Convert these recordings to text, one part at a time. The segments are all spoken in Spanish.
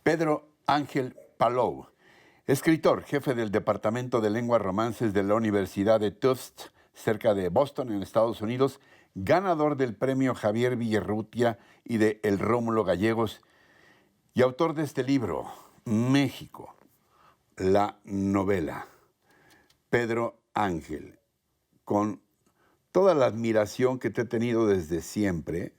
Pedro Ángel Palou, escritor, jefe del Departamento de Lenguas Romances de la Universidad de Tufts, cerca de Boston, en Estados Unidos, ganador del premio Javier Villarrutia y de El Rómulo Gallegos, y autor de este libro, México, la novela. Pedro Ángel, con toda la admiración que te he tenido desde siempre,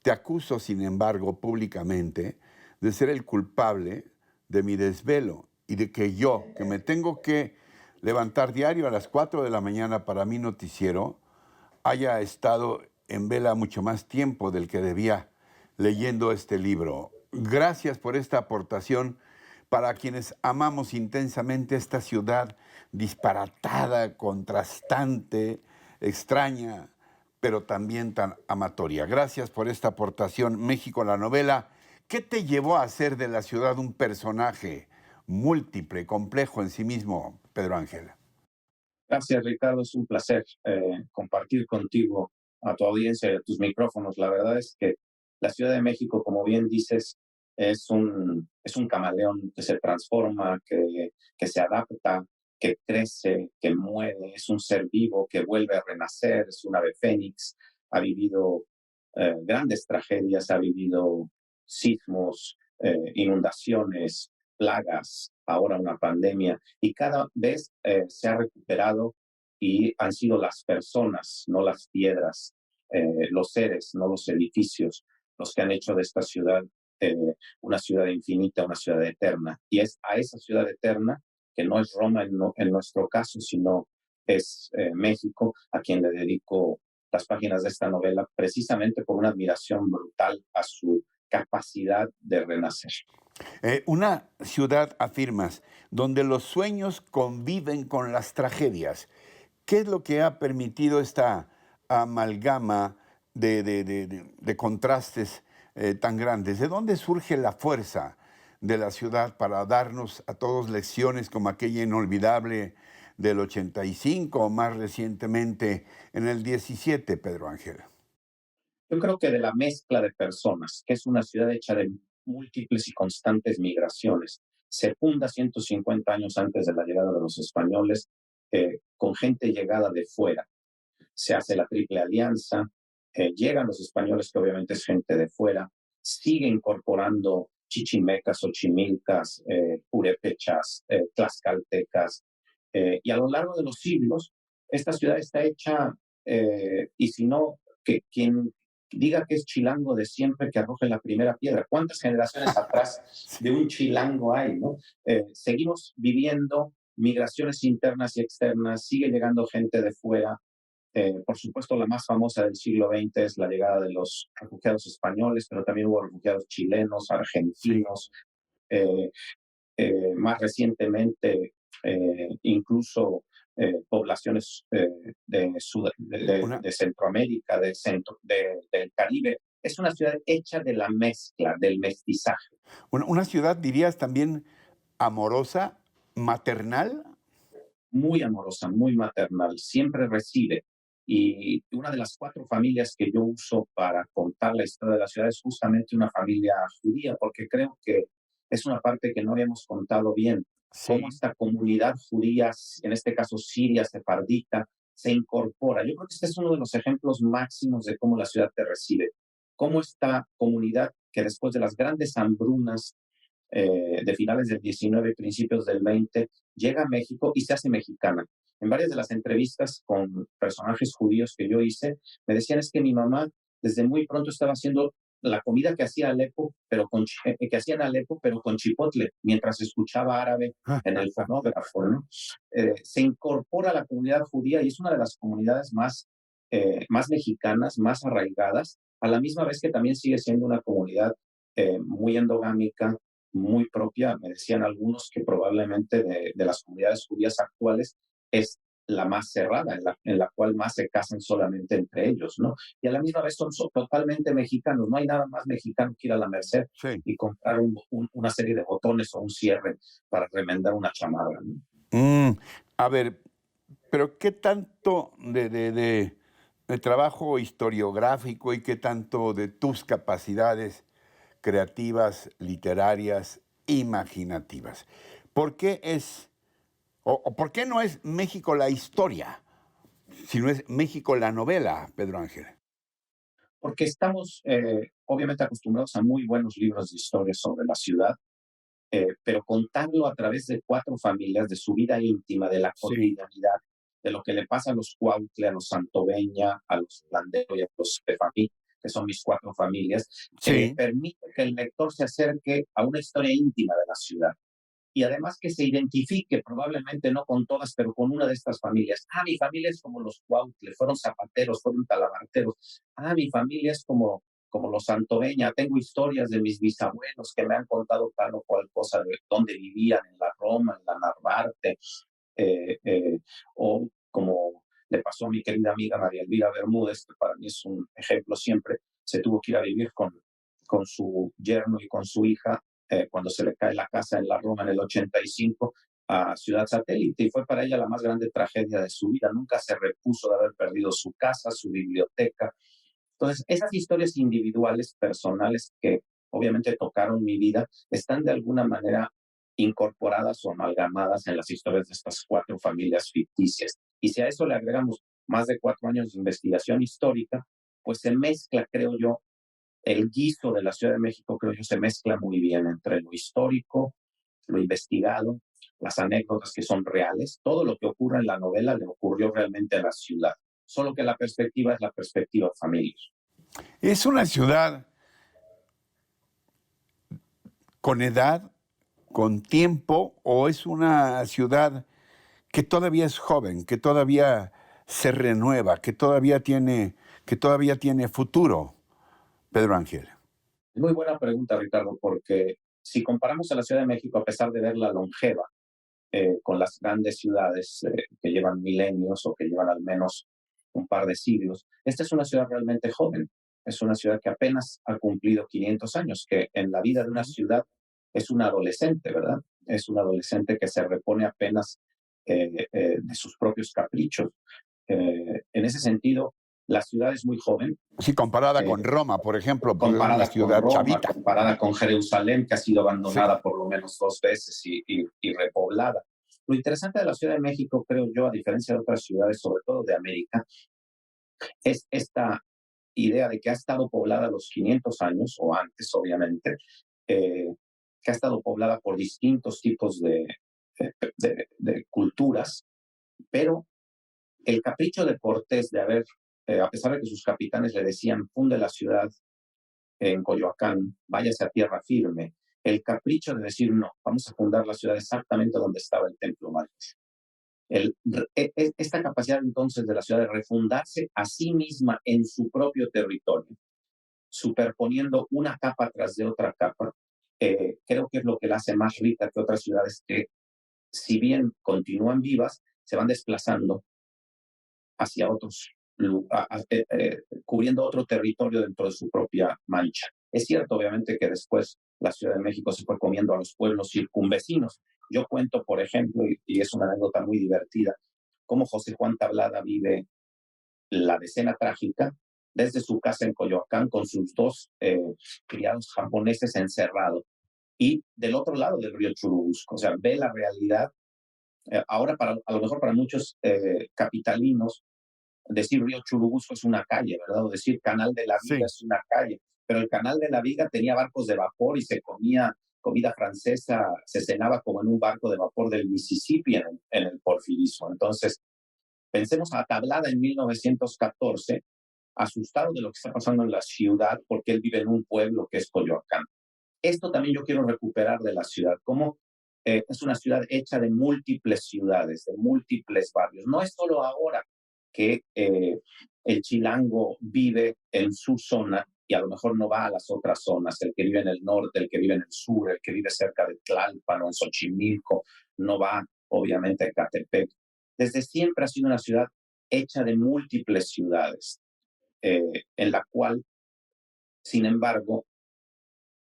te acuso, sin embargo, públicamente de ser el culpable de mi desvelo y de que yo, que me tengo que levantar diario a las 4 de la mañana para mi noticiero, haya estado en vela mucho más tiempo del que debía leyendo este libro. Gracias por esta aportación para quienes amamos intensamente esta ciudad disparatada, contrastante, extraña, pero también tan amatoria. Gracias por esta aportación, México, la novela. ¿Qué te llevó a hacer de la ciudad un personaje múltiple, complejo en sí mismo, Pedro Ángel? Gracias, Ricardo. Es un placer compartir contigo, a tu audiencia y a tus micrófonos. La verdad es que la Ciudad de México, como bien dices, es un camaleón que se transforma, que se adapta, que crece, que muere. Es un ser vivo que vuelve a renacer, es un ave fénix. Ha vivido grandes tragedias, ha vivido sismos, inundaciones, plagas, ahora una pandemia, y cada vez se ha recuperado y han sido las personas, no las piedras, los seres, no los edificios, los que han hecho de esta ciudad eh, una ciudad infinita, una ciudad eterna. Y es a esa ciudad eterna, que no es Roma en nuestro caso, sino es México, a quien le dedico las páginas de esta novela, precisamente por una admiración brutal a su capacidad de renacer. Una ciudad, afirmas, donde los sueños conviven con las tragedias. ¿Qué es lo que ha permitido esta amalgama de contrastes tan grandes? ¿De dónde surge la fuerza de la ciudad para darnos a todos lecciones como aquella inolvidable del 85 o más recientemente en el 17, Pedro Ángel? Yo creo que de la mezcla de personas, que es una ciudad hecha de múltiples y constantes migraciones. Se funda 150 años antes de la llegada de los españoles, con gente llegada de fuera. Se hace la Triple Alianza, llegan los españoles, que obviamente es gente de fuera, sigue incorporando chichimecas, ochimilcas, purépechas, tlaxcaltecas, y a lo largo de los siglos, esta ciudad está hecha, y si no, que quien diga que es chilango de siempre, que arroje la primera piedra. ¿Cuántas generaciones atrás de un chilango hay, no? Seguimos viviendo migraciones internas y externas, sigue llegando gente de fuera. Por supuesto, la más famosa del siglo XX es la llegada de los refugiados españoles, pero también hubo refugiados chilenos, Sí. argentinos, eh, más recientemente incluso poblaciones Una, de Centroamérica, del Caribe. Es una ciudad hecha de la mezcla, del mestizaje. una ciudad, dirías, también amorosa, maternal. Muy amorosa, muy maternal, siempre recibe. Y una de las cuatro familias que yo uso para contar la historia de la ciudad es justamente una familia judía, porque creo que es una parte que no habíamos contado bien, cómo Sí. esta comunidad judía, en este caso siria, sefardita, se incorpora. Yo creo que este es uno de los ejemplos máximos de cómo la ciudad te recibe, cómo esta comunidad que después de las grandes hambrunas de finales del 19 y principios del 20, llega a México y se hace mexicana. En varias de las entrevistas con personajes judíos que yo hice, me decían es que mi mamá desde muy pronto estaba haciendo la comida que hacía Alepo, que hacía en Alepo, pero con chipotle, mientras escuchaba árabe en el fonógrafo, ¿no? Se incorpora a la comunidad judía y es una de las comunidades más mexicanas, más arraigadas, a la misma vez que también sigue siendo una comunidad muy endogámica, muy propia. Me decían algunos que probablemente de las comunidades judías actuales es la más cerrada, en la cual más se casan solamente entre ellos, ¿no? Y a la misma vez son totalmente mexicanos. No hay nada más mexicano que ir a la Merced Sí. y comprar una serie de botones o un cierre para remendar una chamarra, ¿no? Mm, a ver, pero ¿qué tanto de trabajo historiográfico y qué tanto de tus capacidades creativas, literarias, imaginativas. ¿Por qué es, o por qué no es México la historia, sino es México la novela, Pedro Ángel? Porque estamos obviamente acostumbrados a muy buenos libros de historia sobre la ciudad, pero contarlo a través de cuatro familias, de su vida íntima, de la Sí, cotidianidad, de lo que le pasa a los Cuautle, a los Santoveña, a los Landero y a los Estefani, que son mis cuatro familias, sí. permite que el lector se acerque a una historia íntima de la ciudad. Y además que se identifique, probablemente no con todas, pero con una de estas familias. Ah, mi familia es como los Cuautle, fueron zapateros, fueron talabarteros. Ah, mi familia es como los Santoveña. Tengo historias de mis bisabuelos que me han contado tal o cual cosa de dónde vivían, en la Roma, en la Narvarte, eh, eh, o como le pasó a mi querida amiga María Elvira Bermúdez, que para mí es un ejemplo siempre, se tuvo que ir a vivir con su yerno y con su hija cuando se le cae la casa en la Roma en el 85 a Ciudad Satélite, y fue para ella la más grande tragedia de su vida. Nunca se repuso de haber perdido su casa, su biblioteca. Entonces, esas historias individuales, personales, que obviamente tocaron mi vida, están de alguna manera incorporadas o amalgamadas en las historias de estas cuatro familias ficticias. Y si a eso le agregamos más de 4 años de investigación histórica, pues se mezcla, creo yo, el guiso de la Ciudad de México, creo yo, se mezcla muy bien entre lo histórico, lo investigado, las anécdotas que son reales. Todo lo que ocurre en la novela le ocurrió realmente a la ciudad, solo que la perspectiva es la perspectiva familiar. ¿Es una ciudad con edad, con tiempo, o es una ciudad que todavía es joven, que todavía se renueva, que todavía tiene futuro, Pedro Ángel? Muy buena pregunta, Ricardo, porque si comparamos a la Ciudad de México, a pesar de verla longeva, con las grandes ciudades que llevan milenios o que llevan al menos un par de siglos, esta es una ciudad realmente joven. Es una ciudad que apenas ha cumplido 500 años, que en la vida de una ciudad es un adolescente, ¿verdad? Es un adolescente que se repone apenas de sus propios caprichos. En ese sentido, la ciudad es muy joven, Sí, comparada eh, con Roma, por ejemplo, pues es una comparada con ciudad Roma, chavita. comparada con Jerusalén, que ha sido Sí. abandonada por lo menos 2 veces y repoblada. Lo interesante de la Ciudad de México, creo yo, a diferencia de otras ciudades, sobre todo de América, es esta idea de que ha estado poblada a los 500 años, o antes, obviamente, eh, que ha estado poblada por distintos tipos de culturas, pero el capricho de Cortés de haber, a pesar de que sus capitanes le decían, funde la ciudad en Coyoacán, váyase a tierra firme, el capricho de decir, no, vamos a fundar la ciudad exactamente donde estaba el Templo Mayor. Esta capacidad entonces de la ciudad de refundarse a sí misma en su propio territorio, superponiendo una capa tras de otra capa, creo que es lo que la hace más rica que otras ciudades que, si bien continúan vivas, se van desplazando hacia otros, cubriendo otro territorio dentro de su propia mancha. Es cierto, obviamente, que después la Ciudad de México se fue comiendo a los pueblos circunvecinos. Yo cuento, por ejemplo, y es una anécdota muy divertida, cómo José Juan Tablada vive la decena trágica desde su casa en Coyoacán con sus dos criados japoneses encerrados y del otro lado del río Churubusco. O sea, ve la realidad. Ahora, a lo mejor para muchos capitalinos, decir río Churubusco es una calle, ¿verdad? O decir Canal de la Viga Sí. es una calle. Pero el Canal de la Viga tenía barcos de vapor y se comía comida francesa, se cenaba como en un barco de vapor del Mississippi en el porfirismo. Entonces, pensemos a Tablada en 1914, asustado de lo que está pasando en la ciudad, porque él vive en un pueblo que es Coyoacán. Esto también yo quiero recuperar de la ciudad, como es una ciudad hecha de múltiples ciudades, de múltiples barrios. No es solo ahora que el chilango vive en su zona y a lo mejor no va a las otras zonas, el que vive en el norte, el que vive en el sur, el que vive cerca de Tlalpan o en Xochimilco, no va obviamente a Ecatepec. Desde siempre ha sido una ciudad hecha de múltiples ciudades, en la cual, sin embargo,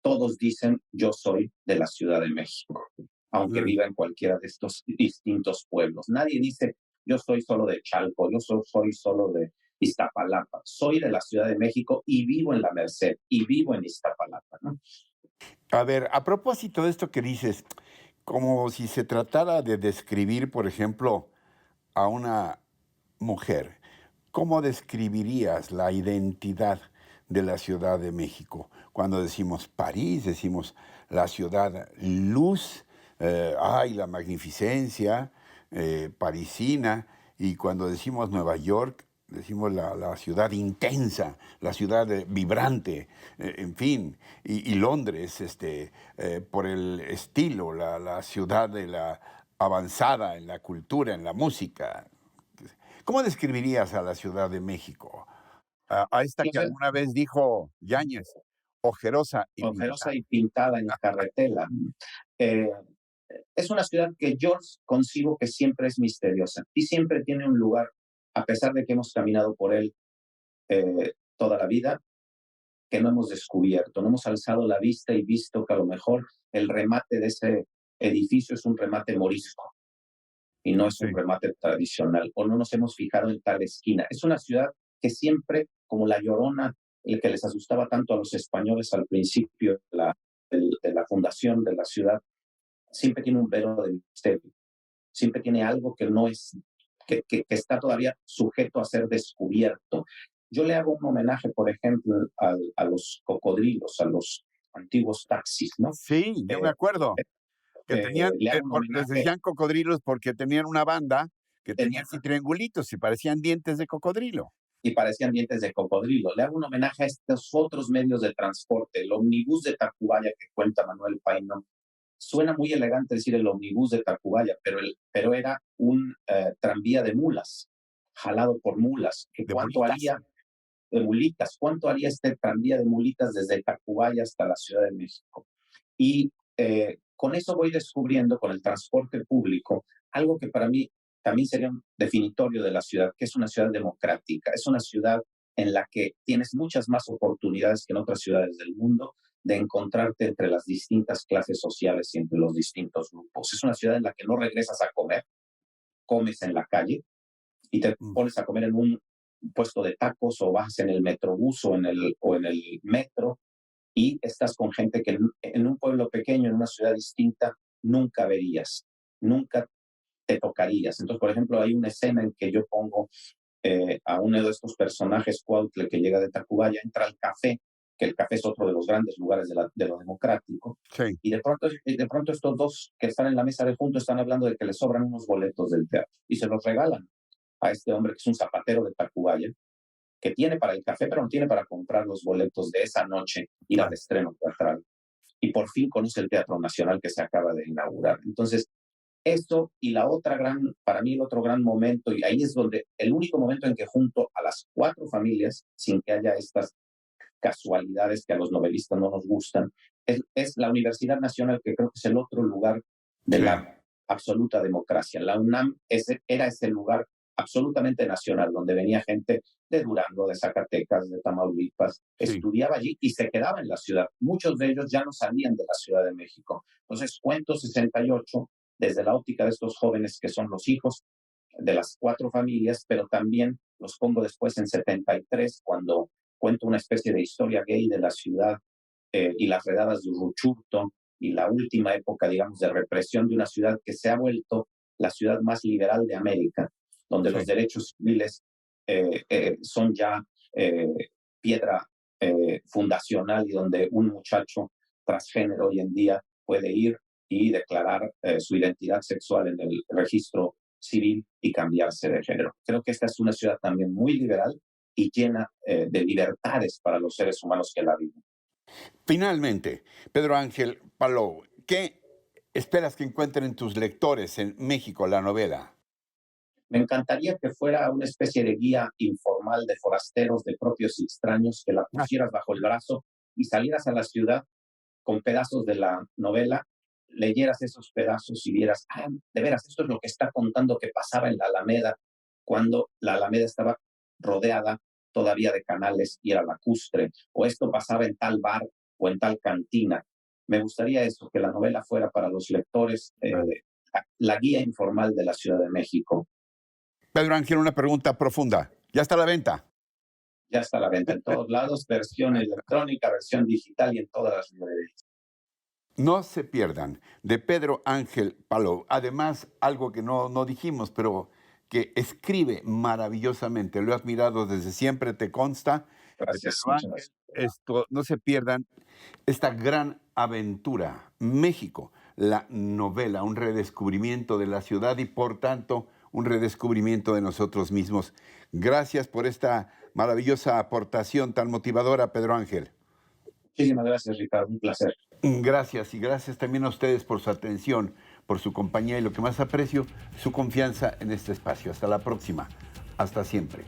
todos dicen yo soy de la Ciudad de México, aunque Mm. viva en cualquiera de estos distintos pueblos. Nadie dice yo soy solo de Chalco, yo soy solo de Iztapalapa. Soy de la Ciudad de México y vivo en la Merced y vivo en Iztapalapa, ¿no? A ver, a propósito de esto que dices, como si se tratara de describir, por ejemplo, a una mujer, ¿cómo describirías la identidad de la Ciudad de México? Cuando decimos París, decimos la ciudad luz, ay, la magnificencia parisina, y cuando decimos Nueva York, decimos la ciudad intensa, la ciudad vibrante, en fin, y Londres, por el estilo, la ciudad de la avanzada en la cultura, en la música. ¿Cómo describirías a la Ciudad de México? A esta que alguna vez dijo Yáñez, ojerosa y Ojerosa pintada. y pintada en carretela. Eh, es una ciudad que yo concibo que siempre es misteriosa y siempre tiene un lugar, a pesar de que hemos caminado por él toda la vida, que no hemos descubierto. No hemos alzado la vista y visto que a lo mejor el remate de ese edificio es un remate morisco y no es un Sí. remate tradicional, o no nos hemos fijado en tal esquina. Es una ciudad que siempre, como la Llorona, el que les asustaba tanto a los españoles al principio de la fundación de la ciudad, siempre tiene un velo de misterio, siempre tiene algo que no es, que está todavía sujeto a ser descubierto. Yo le hago un homenaje, por ejemplo, a los cocodrilos, a los antiguos taxis, ¿no? Sí, yo me Eh, acuerdo que tenían, le hago un les homenaje, decían cocodrilos porque tenían una banda que tenía tenía así triangulitos y parecían dientes de cocodrilo. y parecían dientes de cocodrilo. Le hago un homenaje a estos otros medios de transporte, el omnibus de Tacubaya que cuenta Manuel Paino. Suena muy elegante decir el omnibus de Tacubaya, pero era un tranvía de mulas, jalado por mulas. De bolitas. De mulitas? ¿Cuánto haría este tranvía de mulitas desde Tacubaya hasta la Ciudad de México? Y con eso voy descubriendo, con el transporte público, algo que para mí también sería un definitorio de la ciudad, que es una ciudad democrática, es una ciudad en la que tienes muchas más oportunidades que en otras ciudades del mundo de encontrarte entre las distintas clases sociales y entre los distintos grupos. Es una ciudad en la que no regresas a comer, comes en la calle y te Mm. pones a comer en un puesto de tacos o vas en el metrobús o en el metro y estás con gente que en un pueblo pequeño, en una ciudad distinta, nunca verías, nunca te tocarías. Entonces, por ejemplo, hay una escena en que yo pongo a uno de estos personajes, Cuautle, que llega de Tacubaya, entra al café, que el café es otro de los grandes lugares de lo democrático, Sí. y de pronto estos dos que están en la mesa de junto están hablando de que les sobran unos boletos del teatro y se los regalan a este hombre que es un zapatero de Tacubaya, que tiene para el café, pero no tiene para comprar los boletos de esa noche, ir al Claro. estreno teatral. Y por fin conoce el Teatro Nacional que se acaba de inaugurar. Entonces, esto y la otra gran, para mí el otro gran momento, y ahí es donde el único momento en que junto a las cuatro familias, sin que haya estas casualidades que a los novelistas no nos gustan, es la Universidad Nacional, que creo que es el otro lugar de Sí. la absoluta democracia. La UNAM era ese lugar absolutamente nacional, donde venía gente de Durango, de Zacatecas, de Tamaulipas, Sí. estudiaba allí y se quedaba en la ciudad. Muchos de ellos ya no salían de la Ciudad de México. Entonces, cuento 68 desde la óptica de estos jóvenes que son los hijos de las cuatro familias, pero también los pongo después en 73, cuando cuento una especie de historia gay de la ciudad y las redadas de Uruchurto y la última época, digamos, de represión de una ciudad que se ha vuelto la ciudad más liberal de América, donde los Sí. derechos civiles son ya eh, piedra fundacional y donde un muchacho transgénero hoy en día puede ir y declarar su identidad sexual en el registro civil y cambiarse de género. Creo que esta es una ciudad también muy liberal y llena de libertades para los seres humanos que la viven. Finalmente, Pedro Ángel Palou, ¿qué esperas que encuentren tus lectores en México la novela? Me encantaría que fuera una especie de guía informal de forasteros, de propios y extraños, que la Ah, pusieras bajo el brazo y salieras a la ciudad con pedazos de la novela, leyeras esos pedazos y vieras, de veras, esto es lo que está contando que pasaba en la Alameda, cuando la Alameda estaba rodeada todavía de canales y era lacustre, o esto pasaba en tal bar o en tal cantina. Me gustaría eso, que la novela fuera para los lectores vale. la guía informal de la Ciudad de México. Pedro Ángel, una pregunta profunda. ¿Ya está a la venta? Ya está a la venta en todos lados, versión electrónica, versión digital y en todas las librerías. No se pierdan, de Pedro Ángel Palou. Además, algo que no dijimos, pero que escribe maravillosamente. Lo he admirado desde siempre, te consta. De Gracias, Pedro muchas Ángel, gracias. esto, no se pierdan esta gran aventura. México, la novela, un redescubrimiento de la ciudad y por tanto un redescubrimiento de nosotros mismos. Gracias por esta maravillosa aportación tan motivadora, Pedro Ángel. Muchísimas gracias, Ricardo. Un placer. Gracias y gracias también a ustedes por su atención, por su compañía y lo que más aprecio, su confianza en este espacio. Hasta la próxima. Hasta siempre.